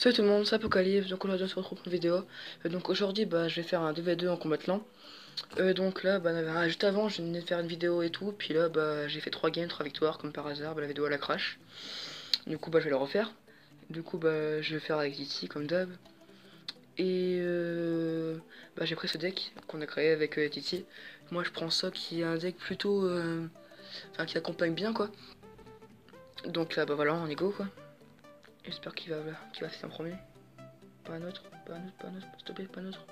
Salut tout le monde, c'est Apocalypse, donc aujourd'hui on se retrouve pour une vidéo. Donc aujourd'hui je vais faire un 2v2 en combat lent. Donc là juste avant je venais de faire une vidéo et tout, puis là j'ai fait 3 games, 3 victoires comme par hasard, la vidéo elle a crash. Du coup je vais la refaire. Du coup je vais faire avec Titi comme d'hab. Et j'ai pris ce deck qu'on a créé avec Titi. Moi je prends ça qui est un deck plutôt... Enfin qui accompagne bien quoi. Donc là voilà on est go quoi. J'espère qu'il va faire en premier. Pas un autre, pas un autre, pas un autre, s'il te plaît, pas un autre.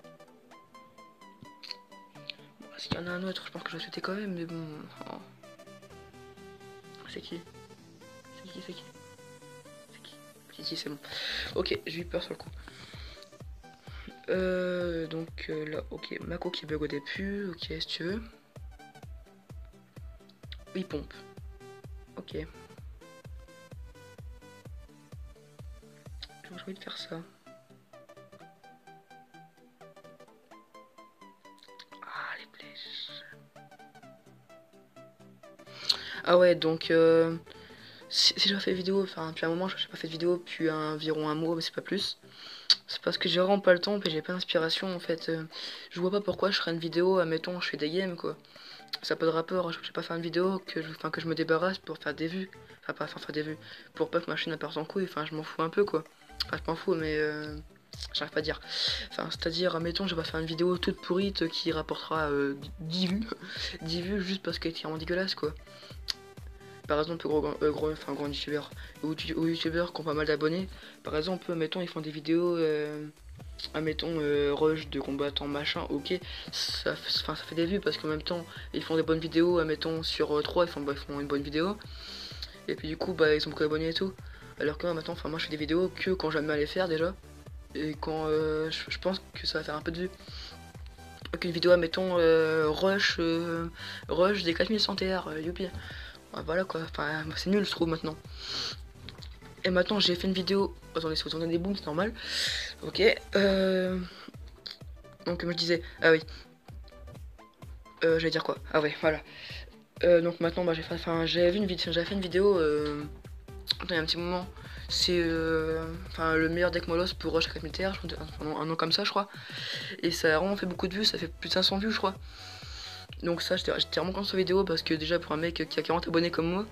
Bon, s'il y en a un autre, je pense que je vais sauter quand même, mais bon. Oh. C'est qui? C'est qui? C'est qui? C'est qui? Si, c'est bon. Ok, j'ai eu peur sur le coup. Donc là, ok, Mako qui bug au début, ok, si tu veux. Il pompe. Ok. J'ai envie de faire ça. Ah, les flèches. Ah ouais, donc si j'ai fait vidéo, enfin depuis un moment j'ai pas fait de vidéo, puis environ un mois, mais c'est pas plus. C'est parce que j'ai vraiment pas le temps, et j'ai pas d'inspiration en fait. Je vois pas pourquoi je ferais une vidéo, admettons je fais des games quoi. Ça n'a pas de rapport, je vais pas faire une vidéo que je me débarrasse pour faire des vues. Enfin pas faire des vues, pour pas que ma chaîne parte en couille, enfin je m'en fous un peu quoi. Enfin je m'en fous mais j'arrive pas à dire. Enfin c'est-à-dire, admettons je vais pas faire une vidéo toute pourrite qui rapportera 10 vues. 10 vues juste parce qu'elle est vraiment dégueulasse quoi. Par exemple, gros youtubeurs ou youtubeurs qui ont pas mal d'abonnés, par exemple, mettons, ils font des vidéos, admettons, rush de combattants machin, ok, ça fait des vues parce qu'en même temps, ils font des bonnes vidéos, admettons, sur 3, ils font une bonne vidéo, et puis du coup, ils sont beaucoup d'abonnés et tout. Alors que maintenant, moi je fais des vidéos que quand j'aime bien les faire déjà, et quand je pense que ça va faire un peu de vues. Qu'une vidéo, admettons, rush des 4100 TR, youpi. Voilà quoi, enfin c'est nul je trouve maintenant. Et maintenant j'ai fait une vidéo. Attendez, si vous entendez des booms, c'est normal. Ok. Donc comme je disais, ah oui. J'allais dire quoi? Ah ouais, voilà. Donc maintenant j'avais fait une vidéo il y a un petit moment. C'est le meilleur deck Molos pour Rush à 4000 TR, un nom comme ça je crois. Et ça a vraiment fait beaucoup de vues, ça fait plus de 500 vues je crois. Donc ça j'étais vraiment content de cette vidéo parce que déjà pour un mec qui a 40 abonnés comme moi,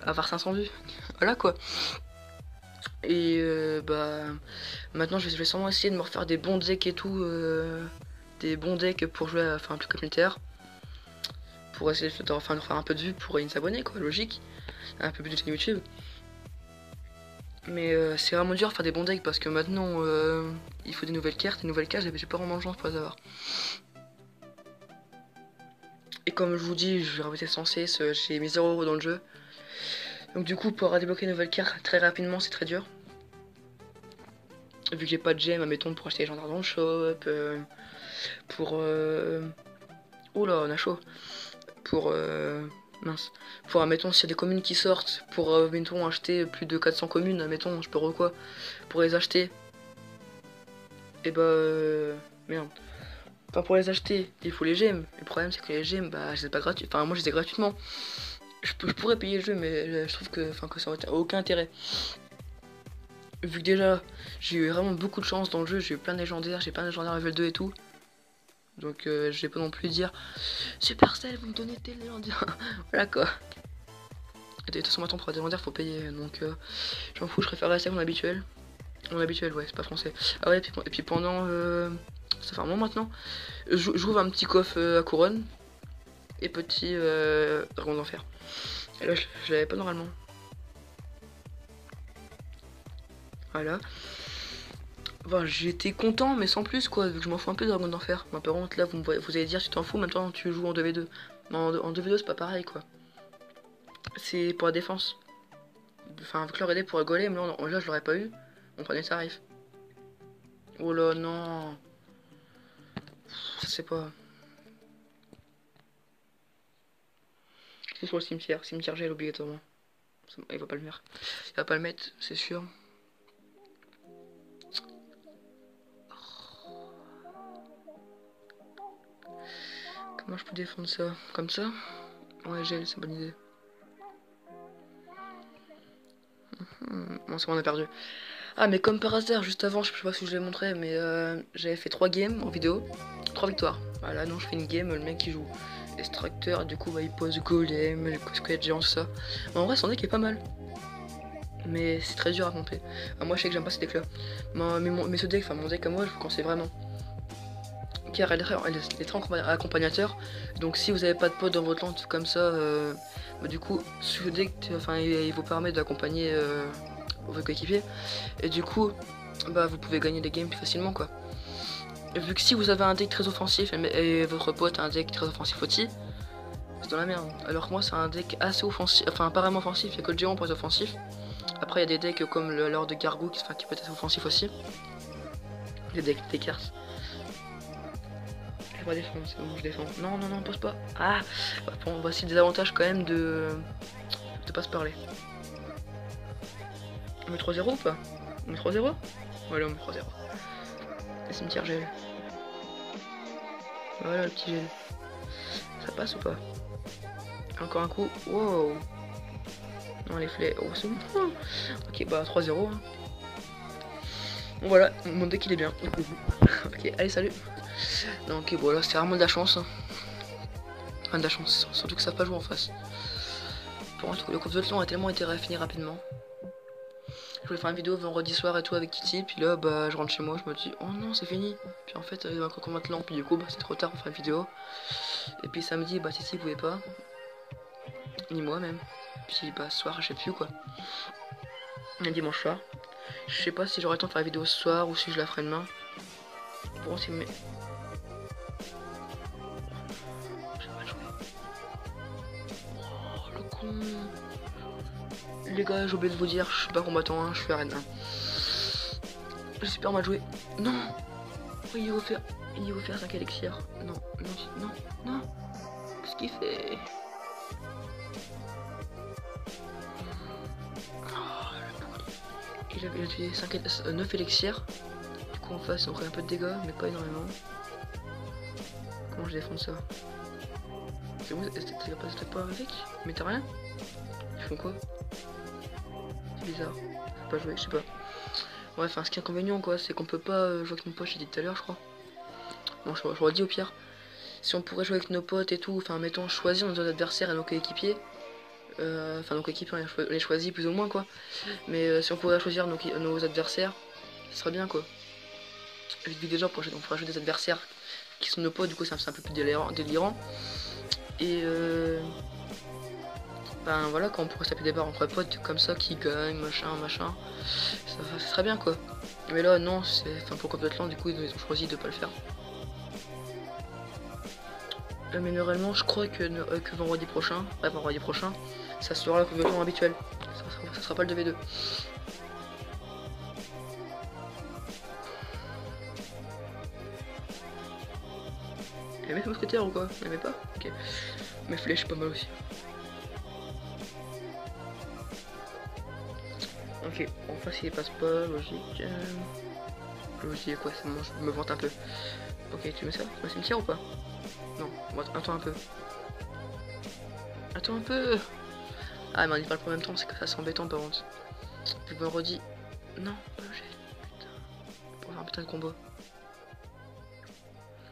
avoir 500 vues, voilà quoi. Et maintenant je vais sûrement essayer de me refaire des bons decks et tout, des bons decks pour jouer à plus communautaire, pour essayer de faire un peu de vue pour une s'abonner quoi, logique, un peu plus de chaîne YouTube. Mais c'est vraiment dur de faire des bons decks parce que maintenant il faut des nouvelles cartes, j'ai pas vraiment de chance pour les avoir. Et comme je vous dis, je vais répéter sans cesse, j'ai mis 0€ dans le jeu. Donc du coup pour débloquer une nouvelle carte très rapidement c'est très dur. Vu que j'ai pas de gemme, admettons, pour acheter les gendarmes dans le shop, pour... Oula, on a chaud. Pour... mince. Pour, admettons, s'il y a des communes qui sortent, pour, admettons, acheter plus de 400 communes, admettons, je peux quoi, pour les acheter. Et merde. Enfin, pour les acheter, il faut les gemmes. Le problème, c'est que les gemmes, je les ai pas gratuitement. Enfin, moi, je les ai gratuitement. Je pourrais payer le jeu, mais je trouve que ça n'a aucun intérêt. Vu que déjà, j'ai eu vraiment beaucoup de chance dans le jeu, j'ai eu plein de légendaires, j'ai plein de légendaires level 2 et tout. Donc je vais pas non plus dire Supercell, vous me donnez tes légendaires. Voilà quoi. Et de toute façon maintenant pour les légendaires faut payer. Donc j'en fous, je préfère rester à mon habituel. Mon habituel, ouais, c'est pas français. Ah ouais, et puis pendant... ça fait un moment maintenant. J'ouvre un petit coffre à couronne. Et petit dragon d'enfer. Et là je l'avais pas normalement. Voilà. Enfin, j'étais content, mais sans plus quoi, vu que je m'en fous un peu de Dragon d'Enfer. Ma par contre, là, vous allez dire, tu t'en fous, maintenant tu joues en 2v2. Mais en 2v2, c'est pas pareil quoi. C'est pour la défense. Enfin, vu que je l'aurais aidé pour rigoler, mais là, je l'aurais pas eu. On prenait le tarif. Oh là, non. Ça, c'est pas. C'est sur le cimetière. Cimetière gel, obligatoirement. Il va pas le mettre. Il va pas le mettre, c'est sûr. Comment je peux défendre ça? Comme ça? Ouais, gel, c'est une bonne idée. Bon, c'est bon, on a perdu. Ah, mais comme par hasard, juste avant, je sais pas si je l'ai montré, mais j'avais fait 3 games en vidéo, 3 victoires. Voilà, non, je fais une game, le mec qui joue extracteur, du coup, bah, il pose golem, le squelette géant, tout ça. Mais en vrai, son deck est pas mal. Mais c'est très dur à monter. Moi, je sais que j'aime pas ce deck là. Mais ce deck, enfin, mon deck à moi, je vous conseille vraiment. Car elle est très accompagnateur. Donc, si vous avez pas de potes dans votre land comme ça, bah, du coup, ce deck, enfin, il vous permet d'accompagner vos coéquipiers. Et du coup, bah, vous pouvez gagner des games plus facilement, quoi. Vu que si vous avez un deck très offensif et votre pote a un deck très offensif aussi, c'est dans la merde. Alors que moi, c'est un deck assez offensif, enfin, apparemment offensif, il y a que le géant pour être offensif. Après, il y a des decks comme le Lord de Gargou qui peut être offensif aussi. Des decks des cartes. Je vais défendre, c'est bon, je défends. Non, non, non, pose pas. Ah, bon, voici des avantages quand même de pas se parler. On met 3-0 ou pas? On met 3-0? Voilà, on met 3-0. Le cimetière gel. Voilà le petit gel. Ça passe ou pas? Encore un coup. Wow. Non, les flèches. Oh, c'est bon. Ok, bah 3-0. Hein. Bon, voilà, mon deck il est bien. Ok, allez, salut. Non, ok, bon, là c'est vraiment de la chance. Hein. Enfin, de la chance, surtout que ça va pas jouer en face. Pour moi, le cours de temps a tellement été fini rapidement. Je voulais faire une vidéo vendredi soir et tout avec Titi, puis là, bah, je rentre chez moi, je me dis, oh non, c'est fini. Puis en fait, il va encore combattre lent, puis du coup, bah, c'est trop tard pour faire une vidéo. Et puis samedi, bah, Titi pouvait pas. Ni moi même. Puis bah, ce soir, je sais plus quoi. Un dimanche soir. Je sais pas si j'aurai le temps de faire la vidéo ce soir ou si je la ferai demain. Bon, c'est mais. J'ai mal joué. Oh, le con. Les gars, j'ai oublié de vous dire, je suis pas combattant, hein, je suis arène 1. J'ai super mal joué. Non. Oh, il va faire 5 élixirs. Non, non, non, non. Qu'est-ce qu'il fait? Oh, il avait tué 9 élixirs. Du coup, en face, on ferait un peu de dégâts, mais pas énormément. Comment je défends ça? C'est bon, t'es pas avec? Mais t'as rien? Ils font quoi? C'est bizarre. Faut pas jouer, je sais pas. Ouais, enfin, ce qui est inconvénient, quoi, c'est qu'on peut pas jouer avec mon pote, j'ai dit tout à l'heure, je crois. Bon, je redis au pire. Si on pourrait jouer avec nos potes et tout, enfin, mettons, choisir nos adversaires et nos coéquipiers. Enfin, nos coéquipiers, on les choisit plus ou moins, quoi. Mais si on pourrait choisir nos adversaires, ce serait bien, quoi. Vu déjà, on pourrait jouer des adversaires qui sont nos potes, du coup, c'est un peu plus délirant. Et ben voilà, quand on pourrait se taper des barres entre potes comme ça qui gagnent, machin, ça serait bien quoi. Mais là, non, c'est. Enfin, pour Land, du coup, ils ont choisi de pas le faire. Mais normalement, je crois que vendredi prochain, ça sera la Land habituelle. Ça sera pas le 2v2. Elle met mousquetaire ou quoi? Elle met pas? Ok. Mes flèches pas mal aussi. Ok, en face il passe pas, logique. Logique quoi, c'est bon, je me vante un peu. Ok, tu mets ça? Tu mets cimetière ou pas? Non, attends un peu. Attends un peu. Ah mais on y parle pas en même temps, c'est que ça c'est embêtant par contre. Je me redis. Non, pas logique. Putain. Pour faire un putain de combo.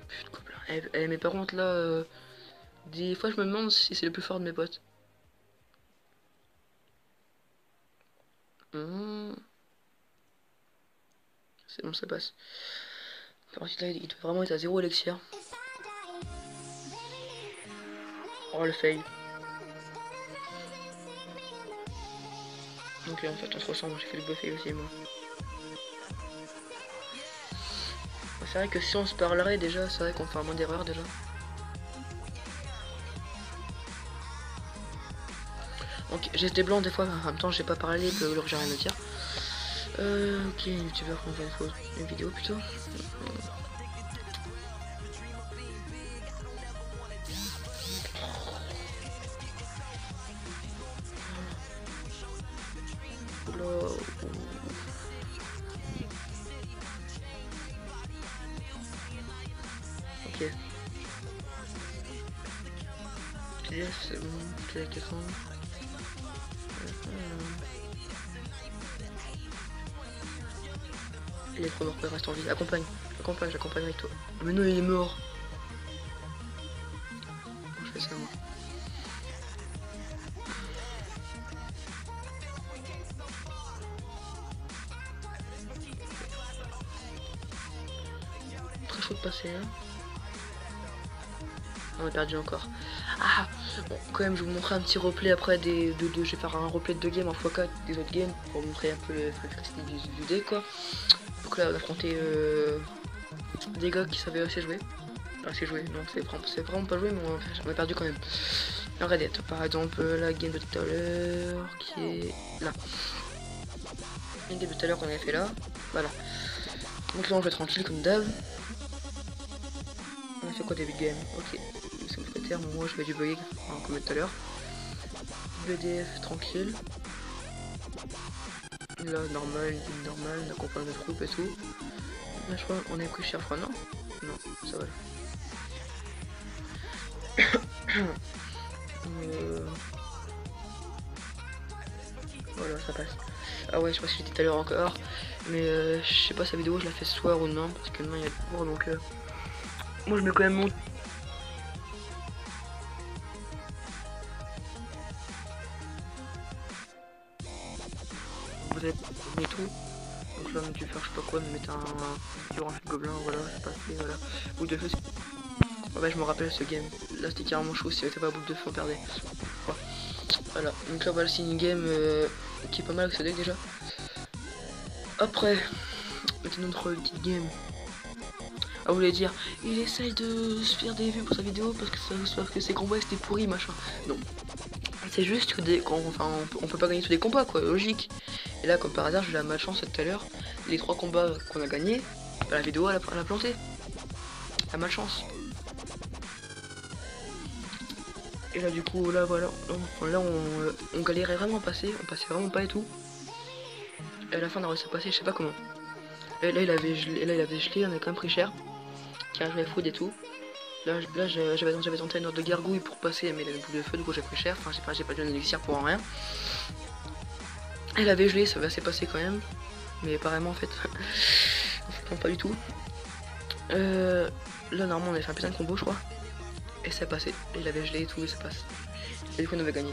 Putain de gobelin. Mais par contre là, des fois je me demande si c'est le plus fort de mes potes. C'est bon, ça passe. Par contre, là, il doit vraiment être à 0 élixir. Oh, le fail. Donc en fait, on se ressemble. J'ai fait le beau fail aussi, moi. C'est vrai que si on se parlerait déjà, c'est vrai qu'on fait moins d'erreurs déjà. Donc j'ai des blancs des fois, en même temps j'ai pas parlé, que j'ai rien à dire. Ok, youtubeur qu'on fait une vidéo plutôt. Ok. C'est bon, c'est la question. Il est trop mort, il reste en vie. Accompagne, j'accompagne avec toi. Mais non, il est mort. Bon, je fais ça moi. Très chaud de passer là. On a perdu encore. Ah bon, quand même je vais vous montrer un petit replay après je vais faire un replay de 2 games en x4 des autres games pour vous montrer un peu le du dé quoi. Donc là on a affronté des gars qui savaient assez jouer. Assez jouer, non c'est vraiment pas joué mais on a perdu quand même. Alors, regardez, par exemple la game de tout à l'heure qui est là. Une game de tout à l'heure qu'on avait fait là. Voilà. Donc là on joue tranquille comme d'hab. On a fait quoi début de game? Ok. Moi je vais du bugger comme tout à l'heure. BDF tranquille. Là normal, on accompagne de troupe et tout. Là je crois on est pris cher, je crois, non? Non, ça va. Voilà, ça passe. Ah ouais, je sais pas si j'ai dit tout à l'heure encore, mais je sais pas sa vidéo je la fais ce soir ou non, parce que demain il y a le cours, donc moi je mets quand même mon... Vous avez mis tout, donc là on a dû faire je sais pas quoi, me mettre un durant de gobelin, voilà, c'est passé, voilà, ou de feu. Ouais, je me rappelle ce game, là c'était carrément chaud, si c'était pas boucle de feu on perdait. Ouais. Voilà, donc là voilà c'est une game qui est pas mal avec ce deck déjà. Après, c'est notre petite game. Ah, vous voulez dire, il essaye de se faire des vues pour sa vidéo parce que ses combats c'était pourri machin. Non. C'est juste que on peut pas gagner tous les combats quoi, logique. Et là comme par hasard j'ai eu la malchance tout à l'heure, les 3 combats qu'on a gagnés, bah, la vidéo elle a planté. La malchance. Et là du coup là voilà, on galérait vraiment à passer, on passait vraiment pas et tout. Et à la fin on a réussi à passer, je sais pas comment. Et là il avait gelé, on a quand même pris cher. Qui a joué food et tout. Là j'avais tenté une ordre de gargouille pour passer, mais il avait une boule de feu, du coup j'ai pris cher. Enfin j'ai pas donné l'élixir pour rien. Elle avait gelé, ça va s'est passé quand même. Mais apparemment en fait, pas du tout. Là normalement on avait fait un putain de combo je crois. Et ça passait. Et il avait gelé et tout et ça passe. Et du coup on avait gagné.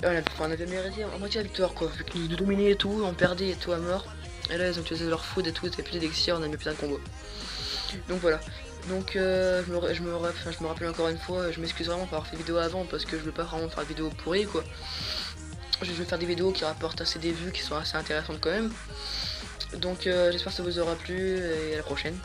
Et on avait mérité en moitié la victoire quoi. Vu qu'ils nous dominaient et tout, on perdait et tout à mort. Et là ils ont utilisé leur food et tout, c'était plus d'élixir, on a mis putain de combo. Donc voilà. Donc je me rappelle encore une fois, je m'excuse vraiment pour avoir fait vidéo avant parce que je veux pas vraiment faire des vidéos pourries quoi. Je veux faire des vidéos qui rapportent assez des vues, qui sont assez intéressantes quand même. Donc j'espère que ça vous aura plu et à la prochaine.